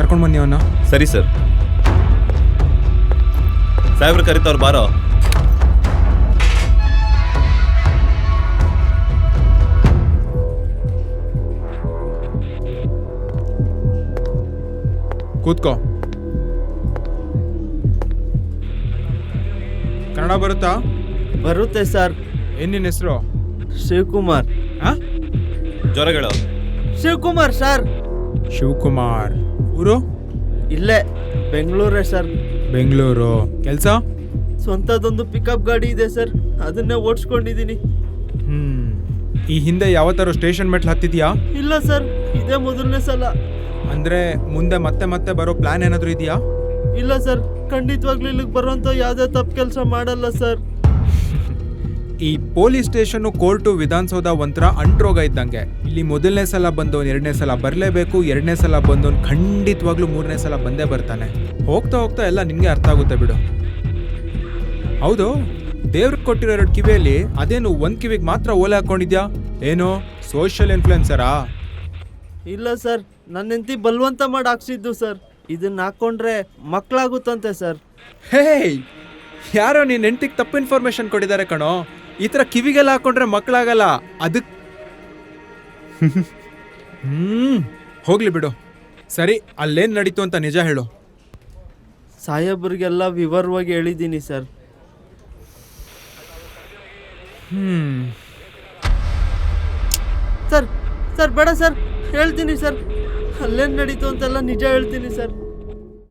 ಕರ್ಕೊಂಡು ಬನ್ನಿ ಅವನ್ನ. ಸರಿ ಸರ್. ಸಾಹೇಬ್ರು ಕರಿತವ್ರು, ಬಾರೋ. ಕೂತ್ಕೋ. ಕನ್ನಡ ಬರುತ್ತಾ? ಬರುತ್ತೆ ಸರ್. ಏನ್ ನಿನ್ನ ಹೆಸರು? ಶಿವಕುಮಾರ್. ಜ್ವರಗಳು? ಶಿವಕುಮಾರ್ ಸರ್. ಶಿವಕುಮಾರ್. ಊರು? ಇಲ್ಲೇ ಬೆಂಗಳೂರೇ ಸರ್. ಬೆಂಗಳೂರು. ಕೆಲಸ? ಸ್ವಂತದೊಂದು ಪಿಕಪ್ ಗಾಡಿ ಇದೆ ಸರ್, ಅದನ್ನೇ ಓಡಿಸ್ಕೊಂಡಿದ್ದೀನಿ. ಈ ಹಿಂದೆ ಯಾವತ್ತಾರು ಸ್ಟೇಷನ್ ಮೆಟ್ಲು ಹತ್ತಿದ್ಯಾ? ಇಲ್ಲ ಸರ್, ಇದೇ ಮೊದಲನೇ ಸಲ. ಅಂದ್ರೆ ಮುಂದೆ ಮತ್ತೆ ಮತ್ತೆ ಬರೋ ಪ್ಲಾನ್ ಏನಾದ್ರು ಇದೆಯಾ? ಇಲ್ಲ ಸರ್, ಖಂಡಿತವಾಗ್ಲೂ ಇಲ್ಲಿಗೆ ಬರೋಂಥ ಯಾವುದೇ ತಪ್ಪು ಕೆಲಸ ಮಾಡಲ್ಲ ಸರ್. ಈ ಪೊಲೀಸ್ ಸ್ಟೇಷನ್ನು, ಕೋರ್ಟು, ವಿಧಾನಸೌಧ ಒಂಥರ ಅಂಟ್ರೋಗ ಇದ್ದಂಗೆ. ಇಲ್ಲಿ ಮೊದಲನೇ ಸಲ ಬಂದವನು ಎರಡನೇ ಸಲ ಬರಲೇಬೇಕು, ಎರಡನೇ ಸಲ ಬಂದವನು ಖಂಡಿತವಾಗ್ಲೂ ಮೂರನೇ ಸಲ ಬಂದೇ ಬರ್ತಾನೆ. ಹೋಗ್ತಾ ಹೋಗ್ತಾ ಎಲ್ಲ ನಿನಗೆ ಅರ್ಥ ಆಗುತ್ತೆ ಬಿಡು. ಹೌದು, ದೇವ್ರಿಗೆ ಕೊಟ್ಟಿರೋ 2 ಕಿವಿಯಲ್ಲಿ ಅದೇನು ಒಂದು ಕಿವಿಗೆ ಮಾತ್ರ ಓಲೆ ಹಾಕೊಂಡಿದ್ಯಾ? ಏನು ಸೋಷಿಯಲ್ ಇನ್ಫ್ಲುಯೆನ್ಸರಾ? ಇಲ್ಲ ಸರ್, ನನ್ನ ಹೆಂಡತಿ ಬಲವಂತ ಮಾಡಿ ಹಾಕ್ಸಿದ್ದು ಸರ್. ಇದನ್ನ ಹಾಕ್ಕೊಂಡ್ರೆ ಮಕ್ಕಳಾಗುತ್ತಂತೆ ಸರ್. ಹೇ, ಯಾರೋ ನೀನು ಹೆಂಡತಿಗೆ ತಪ್ಪು ಇನ್ಫಾರ್ಮೇಶನ್ ಕೊಟ್ಟಿದ್ದಾರೆ ಕಣೋ. ಈ ಥರ ಕಿವಿಗೆಲ್ಲ ಹಾಕೊಂಡ್ರೆ ಮಕ್ಕಳಾಗಲ್ಲ. ಅದಕ್ಕೆ ಹೋಗ್ಲಿ ಬಿಡು. ಸರಿ, ಅಲ್ಲೇನು ನಡೀತು ಅಂತ ನಿಜ ಹೇಳು. ಸಾಹೇಬ್ರಿಗೆಲ್ಲ ವಿವರವಾಗಿ ಹೇಳಿದ್ದೀನಿ ಸರ್. ಸರ್ ಬೇಡ ಸರ್, ಹೇಳ್ತೀನಿ ಸರ್. ಅಲ್ಲೇನು ನಡೀತು ಅಂತೆಲ್ಲ ನಿಜ ಹೇಳ್ತೀನಿ ಸರ್.